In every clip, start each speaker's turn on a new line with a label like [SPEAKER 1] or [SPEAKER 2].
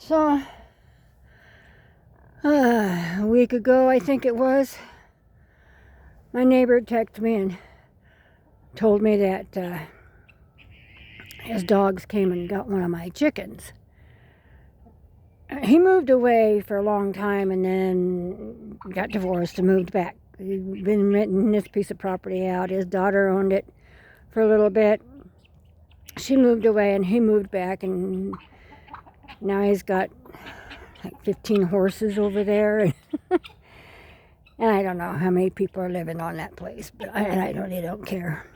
[SPEAKER 1] So, a week ago, I think it was, my neighbor texted me and told me that his dogs came and got one of my chickens. He moved away for a long time and then got divorced and moved back. He'd been renting this piece of property out. His daughter owned it for a little bit. She moved away and he moved back, and now he's got like 15 horses over there. And I don't know how many people are living on that place, but I really don't care.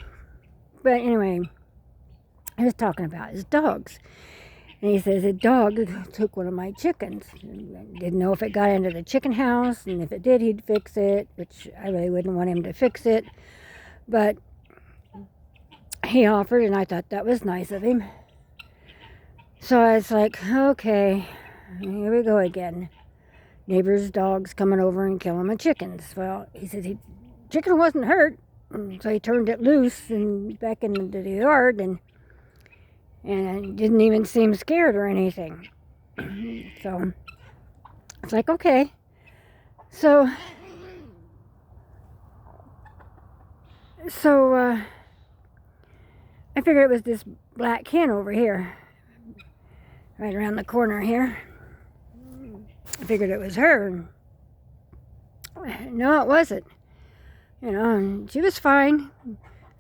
[SPEAKER 1] But anyway, he was talking about his dogs. And he says a dog took one of my chickens. Didn't know if it got into the chicken house, and if it did, he'd fix it, which I really wouldn't want him to fix it. But he offered, and I thought that was nice of him. So I was like, okay, here we go again. Neighbor's dog's coming over and killing my chickens. Well, he said chicken wasn't hurt, so he turned it loose and back into the yard, and didn't even seem scared or anything. So it's like, okay. So I figured it was this black hen over here, right around the corner here. I figured it was her. No, it wasn't. And she was fine.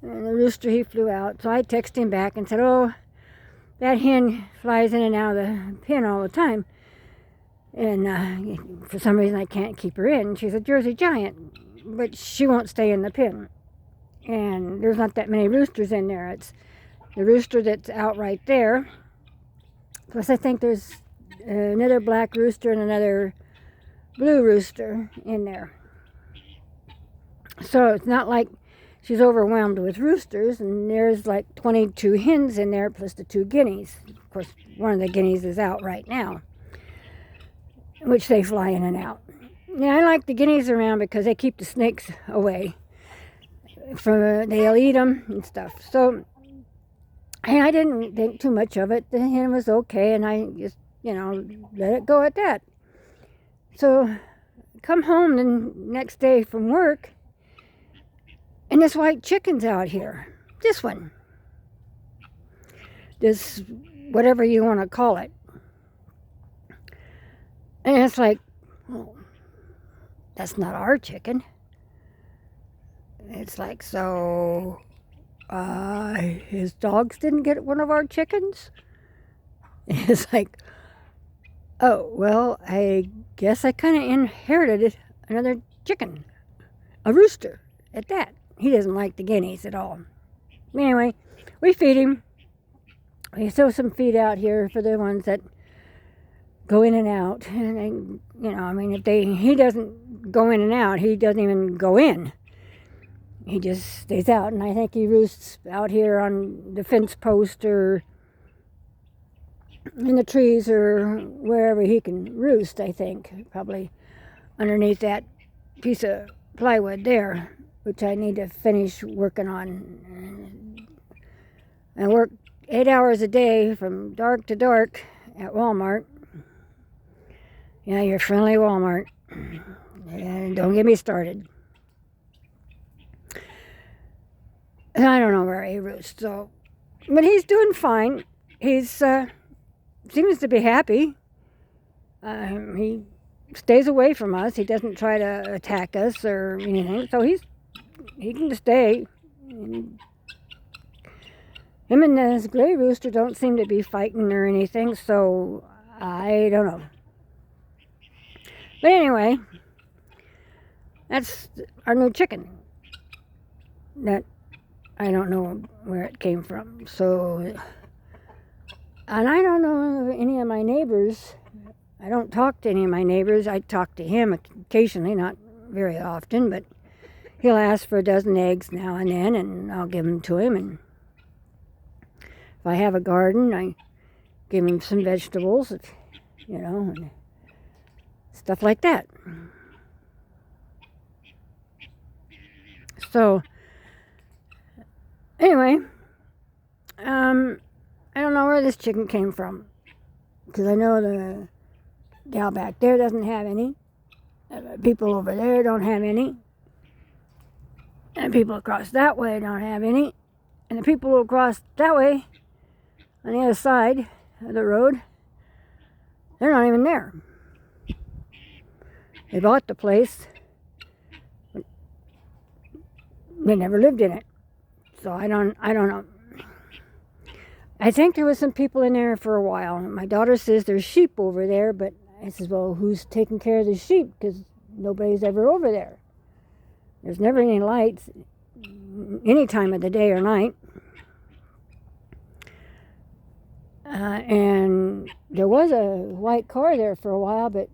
[SPEAKER 1] And the rooster, he flew out. So I texted him back and said, oh, that hen flies in and out of the pen all the time. And for some reason I can't keep her in. She's a Jersey Giant, but she won't stay in the pen. And there's not that many roosters in there. It's the rooster that's out right there. Plus I think there's another black rooster and another blue rooster in there. So it's not like she's overwhelmed with roosters, and there's like 22 hens in there plus the 2 guineas. Of course, one of the guineas is out right now, which they fly in and out. Yeah, I like the guineas around because they keep the snakes away. They'll eat them and stuff. So, and I didn't think too much of it. The hen was okay, and I just, let it go at that. So, come home the next day from work, and this white chicken's out here. This one. This, whatever you want to call it. And it's like, well, that's not our chicken. It's like, so, his dogs didn't get one of our chickens? It's like, oh, well, I guess I kind of inherited another chicken. A rooster, at that. He doesn't like the guineas at all. Anyway, we feed him. We throw some feed out here for the ones that go in and out. And, if he doesn't go in and out, he doesn't even go in. He just stays out. And I think he roosts out here on the fence post or in the trees or wherever he can roost, I think. Probably underneath that piece of plywood there, which I need to finish working on. I work 8 hours a day from dark to dark at Walmart. Yeah, your friendly Walmart. And don't get me started. I don't know where he roosts, but he's doing fine. He's seems to be happy. He stays away from us. He doesn't try to attack us or anything. So he can stay. Him and this gray rooster don't seem to be fighting or anything. So I don't know. But anyway, that's our new chicken. That I don't know where it came from. So, and I don't know any of my neighbors. I don't talk to any of my neighbors. I talk to him occasionally, not very often, but he'll ask for a dozen eggs now and then, and I'll give them to him. And if I have a garden, I give him some vegetables, and stuff like that. So, anyway, I don't know where this chicken came from, because I know gal back there doesn't have any. People over there don't have any. And people across that way don't have any. And the people across that way, on the other side of the road, they're not even there. They bought the place, but they never lived in it. So I don't know. I think there was some people in there for a while. My daughter says there's sheep over there, but I says, well, who's taking care of the sheep? Because nobody's ever over there. There's never any lights any time of the day or night. And there was a white car there for a while, but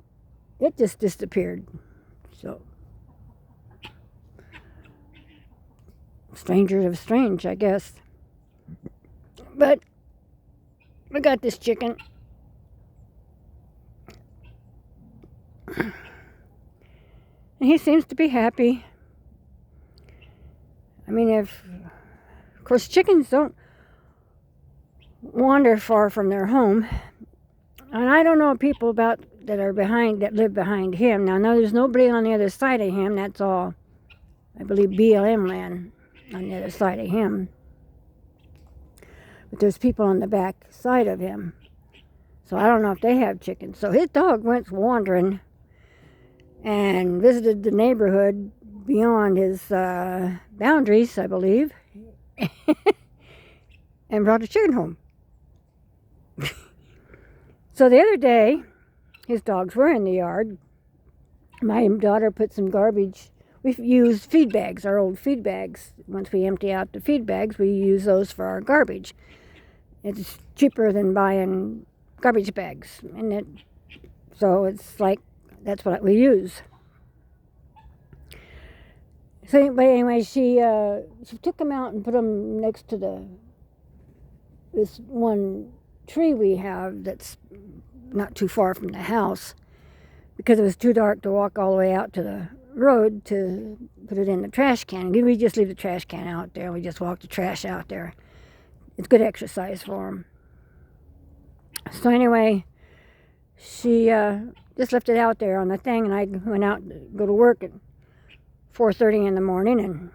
[SPEAKER 1] it just disappeared. So, strangers of strange, I guess. But we got this chicken. And he seems to be happy. I mean, of course, chickens don't wander far from their home. And I don't know people that live behind him. Now, no, there's nobody on the other side of him. That's all, I believe, BLM land on the other side of him. But there's people on the back side of him. So I don't know if they have chickens. So his dog went wandering and visited the neighborhood beyond his boundaries, I believe, and brought a chicken home. So the other day, his dogs were in the yard. My daughter put some garbage. We've used feed bags, our old feed bags. Once we empty out the feed bags, we use those for our garbage. It's cheaper than buying garbage bags, so it's like that's what we use. So, but anyway, she took them out and put them next to this one tree we have that's not too far from the house, because it was too dark to walk all the way out to the road to put it in the trash can. We just leave the trash can out there. We just walk the trash out there. It's good exercise for them. So anyway, she just left it out there on the thing, and I went out to go to work at 4:30 in the morning, and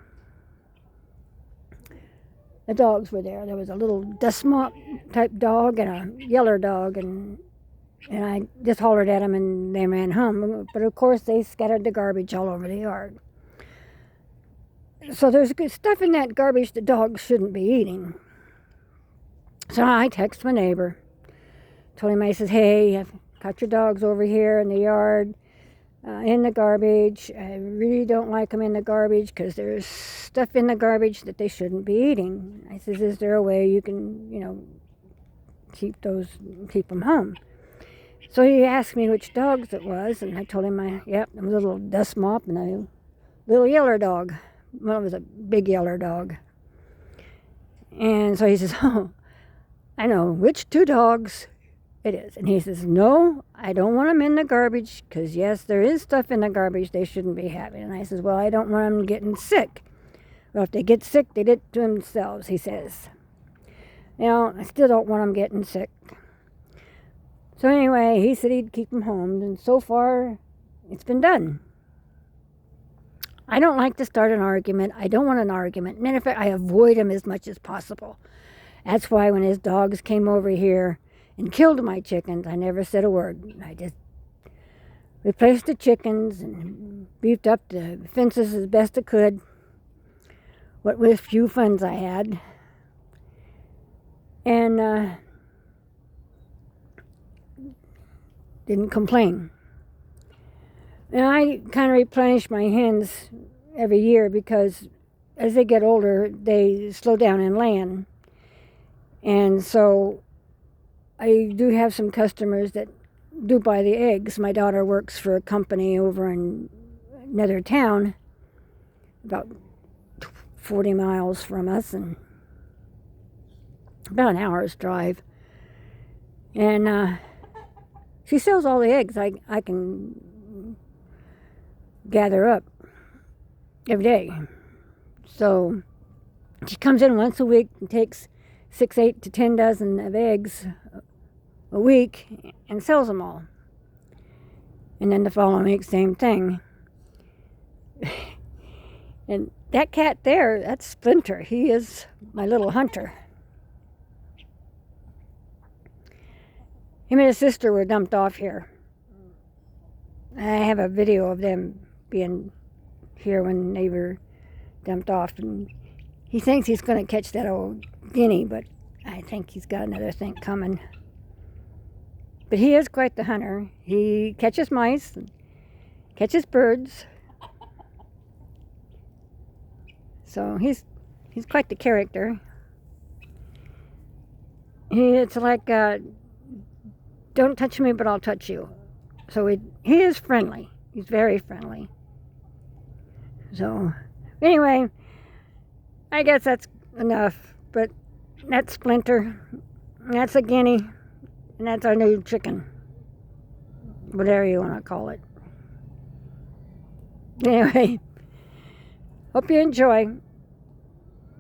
[SPEAKER 1] the dogs were there. There was a little dust mop type dog and a yeller dog, and I just hollered at them, and they ran home. But of course, they scattered the garbage all over the yard. So there's good stuff in that garbage the dogs shouldn't be eating. So I text my neighbor, told him, I says, hey, I've got your dogs over here in the yard, in the garbage. I really don't like them in the garbage because there's stuff in the garbage that they shouldn't be eating. I says, is there a way you can, keep them home? So he asked me which dogs it was, and I told him, it was a little dust mop and a little yeller dog. Well, it was a big yeller dog. And so he says, oh, I know which two dogs it is. And he says, no, I don't want them in the garbage because, yes, there is stuff in the garbage they shouldn't be having. And I says, well, I don't want them getting sick. Well, if they get sick, they did it to themselves, he says. I still don't want them getting sick. So anyway, he said he'd keep them home, and so far, it's been done. I don't like to start an argument. I don't want an argument. Matter of fact, I avoid them as much as possible. That's why when his dogs came over here and killed my chickens, I never said a word. I just replaced the chickens and beefed up the fences as best I could, what with few funds I had. And didn't complain. And I kind of replenish my hens every year because as they get older, they slow down in laying. And so I do have some customers that do buy the eggs. My daughter works for a company over in another town, about 40 miles from us, and about an hour's drive. And she sells all the eggs I can gather up every day. So she comes in once a week and takes 6, 8 to 10 dozen of eggs a week and sells them all. And then the following week, same thing. And that cat there, that's Splinter. He is my little hunter. Him and his sister were dumped off here. I have a video of them being here when they were dumped off. And he thinks he's going to catch that old guinea, but I think he's got another thing coming. But he is quite the hunter. He catches mice, catches birds. So he's quite the character. It's like, don't touch me, but I'll touch you. So he is friendly. He's very friendly. So anyway, I guess that's enough. But that's Splinter. That's a guinea. And that's our new chicken. Whatever you want to call it. Anyway, hope you enjoy.